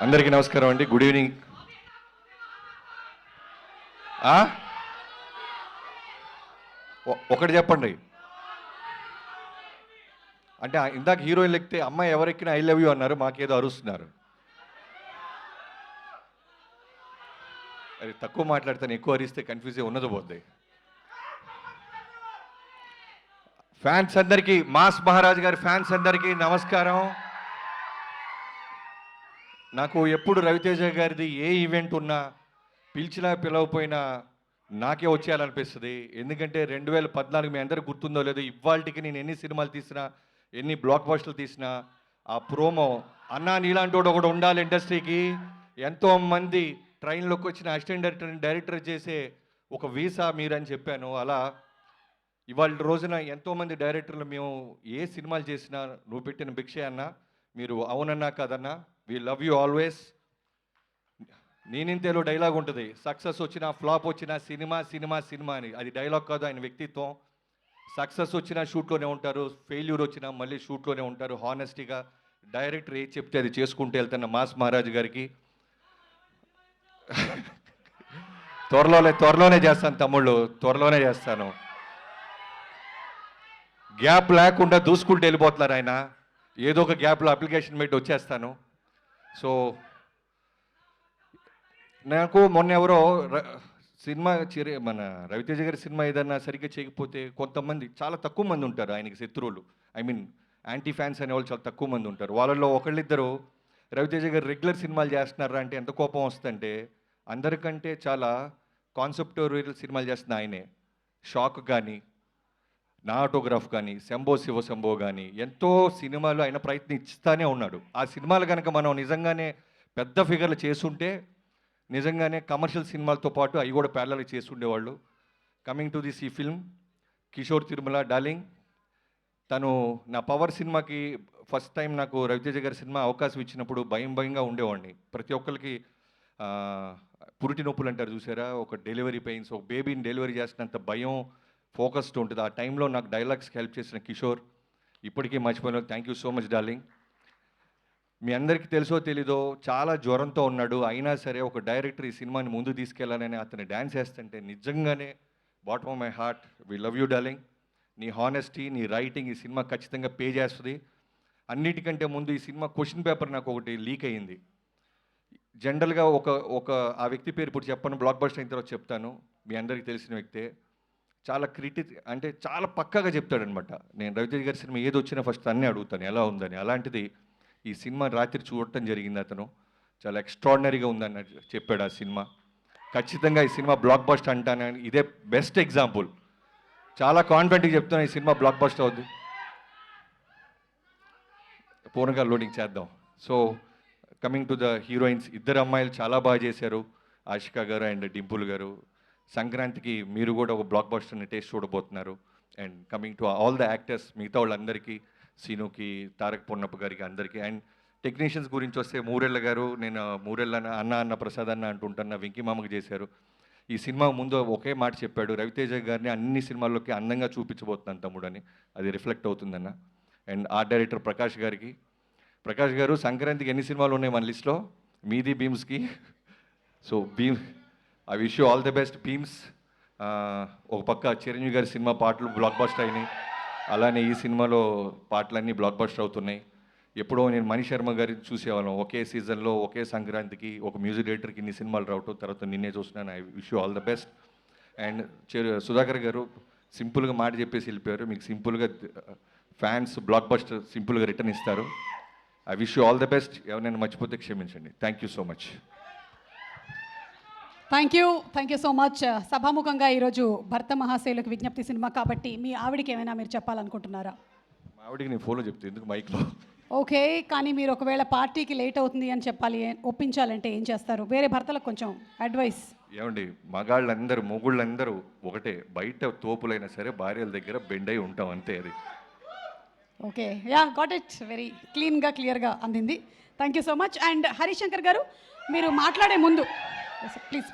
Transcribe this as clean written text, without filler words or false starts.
అందరికీ నమస్కారం అండి. Good evening. ఒకటి చెప్పండి. అంటే ఇందాక హీరోయిన్ ఎక్కితే అమ్మాయి ఎవరెక్కినా ఐ లవ్ యూ అన్నారు, మాకేదో అరుస్తున్నారు. అది తక్కువ మాట్లాడతాను, ఎక్కువ అరిస్తే కన్ఫ్యూజ్ ఉన్నది పోద్ది. ఫ్యాన్స్ అందరికీ, మాస్ మహారాజ్ గారి ఫ్యాన్స్ అందరికీ నమస్కారం. నాకు ఎప్పుడు రవితేజ గారిది ఏ ఈవెంట్ ఉన్నా పిలిచినా పిలవపోయినా నాకే వచ్చేయాలనిపిస్తుంది. ఎందుకంటే 2014 మీ అందరికి గుర్తుందో లేదో, ఇవాళకి నేను ఎన్ని సినిమాలు తీసినా, ఎన్ని బ్లాక్ బస్టర్లు తీసినా, ఆ ప్రోమో అన్నా నీలాంటి ఒకడు ఉండాలి ఇండస్ట్రీకి, ఎంతోమంది ట్రైన్లోకి వచ్చిన అసిస్టెంట్ డైరెక్టర్ చేసే ఒక వీసా మీరని చెప్పాను. అలా ఇవాళ రోజున ఎంతోమంది డైరెక్టర్లు మేము ఏ సినిమాలు చేసినా నువ్వు పెట్టిన భిక్షే అన్న, మీరు అవునన్నా కాదన్నా, వీ లవ్ యూ ఆల్వేస్. నేనింతేలో డైలాగ్ ఉంటుంది, సక్సెస్ వచ్చినా ఫ్లాప్ వచ్చినా సినిమా సినిమా సినిమా అని. అది డైలాగ్ కాదు, ఆయన వ్యక్తిత్వం. సక్సెస్ వచ్చినా షూట్లోనే ఉంటారు, ఫెయిల్యూర్ వచ్చినా మళ్ళీ షూట్లోనే ఉంటారు. హానెస్టీగా డైరెక్టర్ ఏది చెప్తే అది చేసుకుంటూ వెళ్తున్న మాస్ మహారాజ్ గారికి త్వరలోనే చేస్తాను తమ్ముళ్ళు, త్వరలోనే చేస్తాను. గ్యాప్ లేకుండా దూసుకుంటూ వెళ్ళిపోతున్నారు ఆయన. ఏదో ఒక గ్యాప్లో అప్లికేషన్ పెట్టి వచ్చేస్తాను. సో నాకు మొన్న ఎవరో సినిమా మన రవితేజ గారి సినిమా ఏదన్నా సరిగ్గా చేయకపోతే కొంతమంది, చాలా తక్కువ మంది ఉంటారు ఆయనకి శత్రువులు, ఐ మీన్ యాంటీ ఫ్యాన్స్ అనేవాళ్ళు చాలా తక్కువ మంది ఉంటారు. వాళ్ళలో ఒకళ్ళిద్దరు రవితేజ గారు రెగ్యులర్ సినిమాలు చేస్తున్నారా అంటే ఎంత కోపం వస్తుందంటే, అందరికంటే చాలా కాన్సెప్టోరియల్ సినిమాలు చేస్తున్న ఆయనే. షాక్ కానీ, నా ఆటోగ్రాఫ్ కానీ, శంభో శివ శంభో కానీ, ఎంతో సినిమాలు ఆయన ప్రయత్నిస్తానే ఉన్నాడు. ఆ సినిమాలు కనుక మనం నిజంగానే పెద్ద ఫిగర్లు చేసుంటే నిజంగానే కమర్షియల్ సినిమాలతో పాటు అవి కూడా ప్యారలల్ చేసి ఉండేవాళ్ళు. కమింగ్ టు దిస్ ఈ ఫిల్మ్, కిషోర్ తిరుమల డార్లింగ్, తను నా పవర్ సినిమాకి ఫస్ట్ టైం నాకు రవితేజ గారి సినిమా అవకాశం ఇచ్చినప్పుడు భయంగా ఉండేవాడిని. ప్రతి ఒక్కరికి పురిటి నొప్పులు అంటారు చూసారా, ఒక డెలివరీ పెయిన్స్, ఒక బేబీని డెలివరీ చేసినంత భయం, ఫోకస్డ్ ఉంటుంది. ఆ టైంలో నాకు డైలాగ్స్కి హెల్ప్ చేసిన కిషోర్ ఇప్పటికీ మర్చిపోయిన. Thank you so much darling. మీ అందరికీ తెలుసో తెలీదో చాలా జ్వరంతో ఉన్నాడు, అయినా సరే ఒక డైరెక్టర్ ఈ సినిమాని ముందు తీసుకెళ్లాలని అతను డ్యాన్స్ వేస్తుంటే నిజంగానే bottom of my heart we love you darling. నీ హానెస్టీ, నీ రైటింగ్ ఈ సినిమా ఖచ్చితంగా పే చేస్తుంది. అన్నిటికంటే ముందు ఈ సినిమా క్వశ్చన్ పేపర్ నాకు ఒకటి లీక్ అయ్యింది. జనరల్గా ఒక ఆ వ్యక్తి పేరు ఇప్పుడు చెప్పను, బ్లాక్ బస్టర్ అయిన తర్వాత చెప్తాను. మీ అందరికీ తెలిసిన వ్యక్తే. చాలా అంటే చాలా పక్కాగా చెప్తాడనమాట. నేను రవితేజ గారి సినిమా ఏది వచ్చినా ఫస్ట్ అన్నీ అడుగుతాను ఎలా ఉందని. అలాంటిది ఈ సినిమా రాత్రి చూడటం జరిగింది. అతను చాలా ఎక్స్ట్రాడినరీగా ఉందని చెప్పాడు ఆ సినిమా. ఖచ్చితంగా ఈ సినిమా బ్లాక్ బస్టర్ అంటానని ఇదే బెస్ట్ ఎగ్జాంపుల్. చాలా కాన్ఫిడెంట్గా చెప్తాను ఈ సినిమా బ్లాక్ బస్టర్ అవుద్ది. పూర్ణంగా లోడింగ్ చేద్దాం. So coming to the heroines, ఇద్దరు అమ్మాయిలు చాలా బాగా చేశారు, ఆషికా గారు అండ్ డింపుల్ గారు. సంక్రాంతికి మీరు కూడా ఒక బ్లాక్ బస్టర్ని టేస్ట్ చూడబోతున్నారు. And coming to all the actors, మిగతా వాళ్ళందరికీ, సీనుకి, తారక్ పొన్నప్ప గారికి అందరికీ. అండ్ టెక్నీషియన్స్ గురించి వస్తే మూరెళ్ళ గారు, నేను మూరెళ్ళ అన్న ప్రసాద్ అన్న అంటుంటున్న వెంకీ మామకి చేశారు. ఈ సినిమా ముందు ఒకే మాట చెప్పాడు, రవితేజ గారిని అన్ని సినిమాల్లోకి అందంగా చూపించబోతున్నాను తమ్ముడని. అది రిఫ్లెక్ట్ అవుతుందన్న. అండ్ ఆర్ట్ డైరెక్టర్ ప్రకాష్ గారికి, ప్రకాష్ గారు సంక్రాంతికి ఎన్ని సినిమాలు ఉన్నాయి మన లిస్ట్లో, మీది భీమ్స్కి. So I wish you all the best Bheems. ఒక పక్క చిరంజీవి గారి సినిమా పాటలు బ్లాక్ బస్టర్ అయినాయి, అలానే ఈ సినిమాలో పాటలన్నీ బ్లాక్ బస్టర్ అవుతున్నాయి. ఎప్పుడో నేను మణి శర్మ గారిని చూసేవాళ్ళం, ఒకే సీజన్లో ఒకే సంక్రాంతికి ఒక మ్యూజిక్ డైరెక్టర్కి ఇన్ని సినిమాలు రావటం, తర్వాత నిన్నే చూస్తున్నాను. I wish you all the best. And Sudhakar గారు సింపుల్గా మాట చెప్పేసి వెళ్ళిపోయారు. మీకు సింపుల్గా ఫ్యాన్స్ బ్లాక్ బస్టర్ సింపుల్గా రిటర్న్ ఇస్తారు. I wish you all the best. ఎవరైనా మర్చిపోతే క్షమించండి. Thank you so much. Thank you so much. సభాముఖంగా ఈరోజు భర్త మహాశైలకు విజ్ఞప్తి సినిమా కాబట్టి మీ ఆవిడికి ఏమైనా మీరు చెప్పాలనుకుంటున్నారా? మా ఆవిడికి నేను ఫోన్లో చెప్తే ఎందుకు మైక్లో. ఓకే, కానీ మీరు ఒకవేళ పార్టీకి లేట్ అవుతుంది అని చెప్పాలి, ఒప్పించాలంటే ఏం చేస్తారు? వేరే భర్తలకు కొంచెం అడ్వైస్. ఏమండి, మగాళ్ళందరూ మొగుళ్ళందరూ ఒకటే, బయట తోపులైనా సరే భార్యల దగ్గర బెండ్ అయి ఉంటాం అంతే. అది okay, yeah got it. Very క్లియర్గా అందింది. Thank you so much. And Harishankar గారు, మీరు మాట్లాడే ముందు ప్లీజ్.